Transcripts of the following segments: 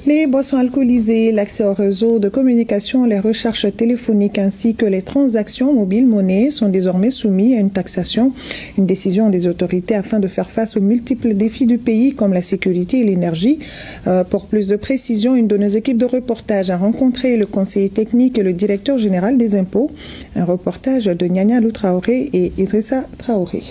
Les boissons alcoolisées, l'accès au réseau de communication, les recherches téléphoniques ainsi que les transactions mobiles monnaie sont désormais soumis à une taxation. Une décision des autorités afin de faire face aux multiples défis du pays comme la sécurité et l'énergie. Pour plus de précision, une de nos équipes de reportage a rencontré le conseiller technique et le directeur général des impôts. Un reportage de Nyanya Lou Traoré et Idrissa Traoré.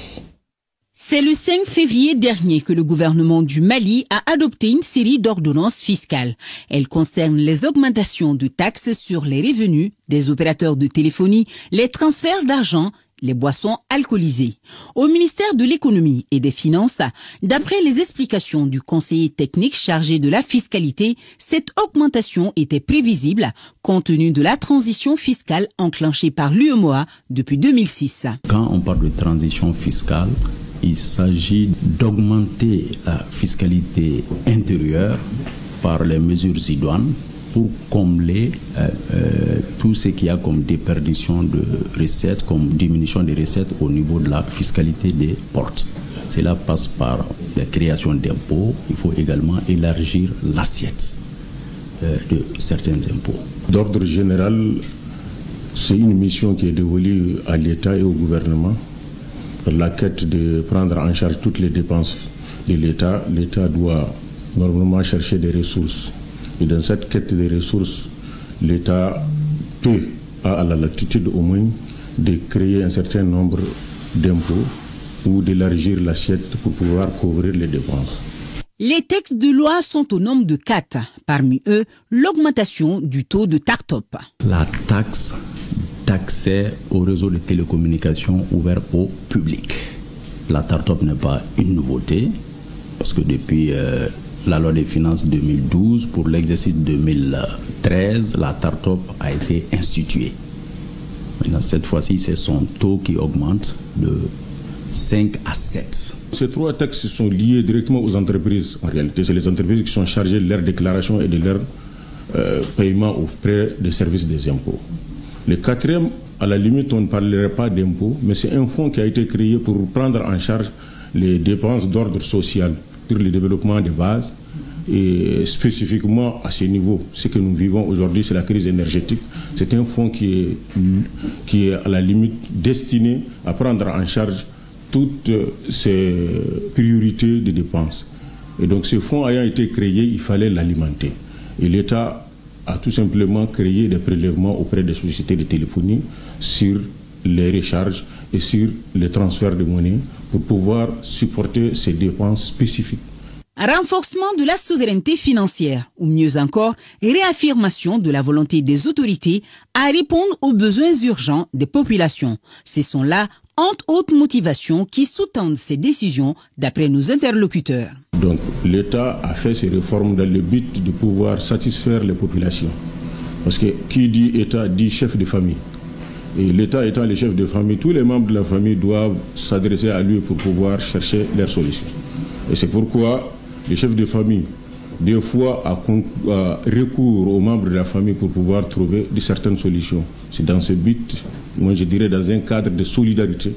C'est le 5 février dernier que le gouvernement du Mali a adopté une série d'ordonnances fiscales. Elles concernent les augmentations de taxes sur les revenus des opérateurs de téléphonie, les transferts d'argent, les boissons alcoolisées. Au ministère de l'économie et des finances, d'après les explications du conseiller technique chargé de la fiscalité, cette augmentation était prévisible compte tenu de la transition fiscale enclenchée par l'UEMOA depuis 2006. Quand on parle de transition fiscale, il s'agit d'augmenter la fiscalité intérieure par les mesures idoines pour combler tout ce qu'il y a comme déperdition de recettes, comme diminution des recettes au niveau de la fiscalité des portes. Cela passe par la création d'impôts. Il faut également élargir l'assiette de certains impôts. D'ordre général, c'est une mission qui est dévolue à l'État et au gouvernement. La quête de prendre en charge toutes les dépenses de l'État, l'État doit normalement chercher des ressources. Et dans cette quête des ressources, l'État peut, à la latitude au moins, de créer un certain nombre d'impôts ou d'élargir l'assiette pour pouvoir couvrir les dépenses. Les textes de loi sont au nombre de 4. Parmi eux, l'augmentation du taux de TARTOP. La taxe d'accès au réseau de télécommunications ouvert au public. La TARTOP n'est pas une nouveauté, parce que depuis la loi des finances 2012, pour l'exercice 2013, la TARTOP a été instituée. Maintenant, cette fois-ci, c'est son taux qui augmente de 5 à 7. Ces 3 taxes sont liées directement aux entreprises. En réalité, c'est les entreprises qui sont chargées de leur déclaration et de leur paiement auprès des services des impôts. Le 4e, à la limite, on ne parlerait pas d'impôts, mais c'est un fonds qui a été créé pour prendre en charge les dépenses d'ordre social sur le développement des bases. Et spécifiquement à ce niveau, ce que nous vivons aujourd'hui, c'est la crise énergétique. C'est un fonds qui est à la limite destiné à prendre en charge toutes ces priorités de dépenses. Et donc ce fonds ayant été créé, il fallait l'alimenter. Et l'État a tout simplement créé des prélèvements auprès des sociétés de téléphonie sur les recharges et sur les transferts de monnaie pour pouvoir supporter ces dépenses spécifiques. Renforcement de la souveraineté financière, ou mieux encore, réaffirmation de la volonté des autorités à répondre aux besoins urgents des populations. Ce sont là, entre autres motivations, qui sous-tendent ces décisions d'après nos interlocuteurs. Donc l'État a fait ces réformes dans le but de pouvoir satisfaire les populations. Parce que qui dit État dit chef de famille. Et l'État étant le chef de famille, tous les membres de la famille doivent s'adresser à lui pour pouvoir chercher leurs solutions. Et c'est pourquoi le chef de famille, des fois, a recours aux membres de la famille pour pouvoir trouver de certaines solutions. C'est dans ce but, moi je dirais dans un cadre de solidarité,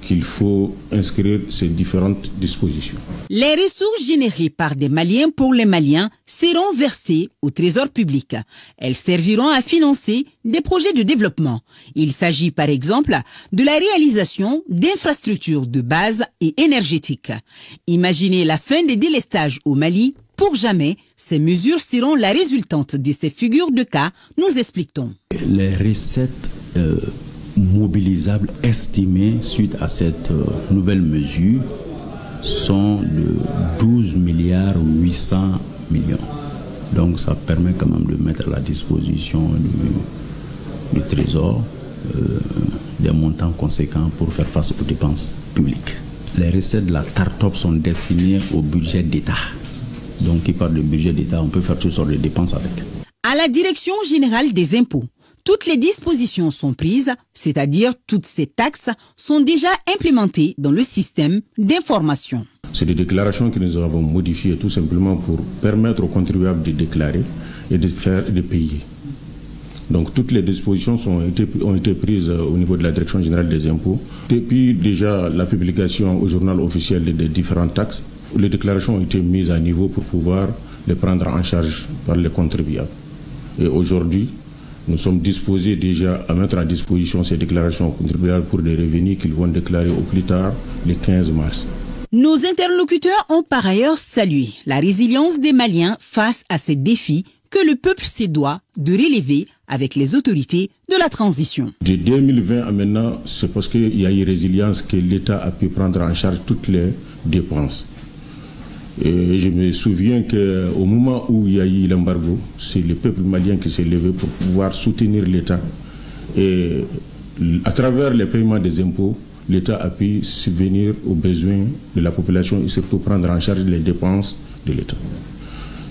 qu'il faut inscrire ces différentes dispositions. Les ressources générées par des Maliens pour les Maliens seront versées au trésor public. Elles serviront à financer des projets de développement. Il s'agit par exemple de la réalisation d'infrastructures de base et énergétiques. Imaginez la fin des délestages au Mali. Pour jamais, ces mesures seront la résultante de ces figures de cas, nous expliquons. Les recettes mobilisables estimées suite à cette nouvelle mesure sont de 12 milliards 800 millions. Donc ça permet quand même de mettre à la disposition du Trésor des montants conséquents pour faire face aux dépenses publiques. Les recettes de la TARTOP sont destinées au budget d'État. Donc qui parle de budget d'État, on peut faire toutes sortes de dépenses avec. À la Direction générale des impôts, toutes les dispositions sont prises, c'est-à-dire toutes ces taxes sont déjà implémentées dans le système d'information. C'est des déclarations que nous avons modifiées tout simplement pour permettre aux contribuables de déclarer et de payer. Donc toutes les dispositions ont été prises au niveau de la Direction générale des impôts. Depuis déjà la publication au journal officiel des différentes taxes, les déclarations ont été mises à niveau pour pouvoir les prendre en charge par les contribuables. Et aujourd'hui, nous sommes disposés déjà à mettre à disposition ces déclarations aux contribuables pour des revenus qu'ils vont déclarer au plus tard le 15 mars. Nos interlocuteurs ont par ailleurs salué la résilience des Maliens face à ces défis que le peuple se doit de relever avec les autorités de la transition. De 2020 à maintenant, c'est parce qu'il y a eu résilience que l'État a pu prendre en charge toutes les dépenses. Et je me souviens qu'au moment où il y a eu l'embargo, c'est le peuple malien qui s'est levé pour pouvoir soutenir l'État. Et à travers les paiements des impôts, l'État a pu subvenir aux besoins de la population et surtout prendre en charge les dépenses de l'État.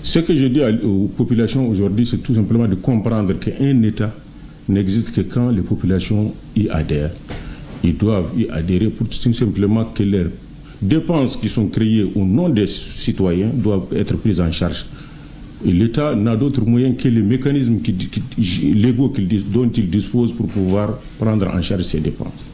Ce que je dis aux populations aujourd'hui, c'est tout simplement de comprendre qu'un État n'existe que quand les populations y adhèrent. Ils doivent y adhérer pour tout simplement que leurs dépenses qui sont créées au nom des citoyens doivent être prises en charge. Et l'État n'a d'autre moyen que les mécanismes légaux dont il dispose pour pouvoir prendre en charge ces dépenses.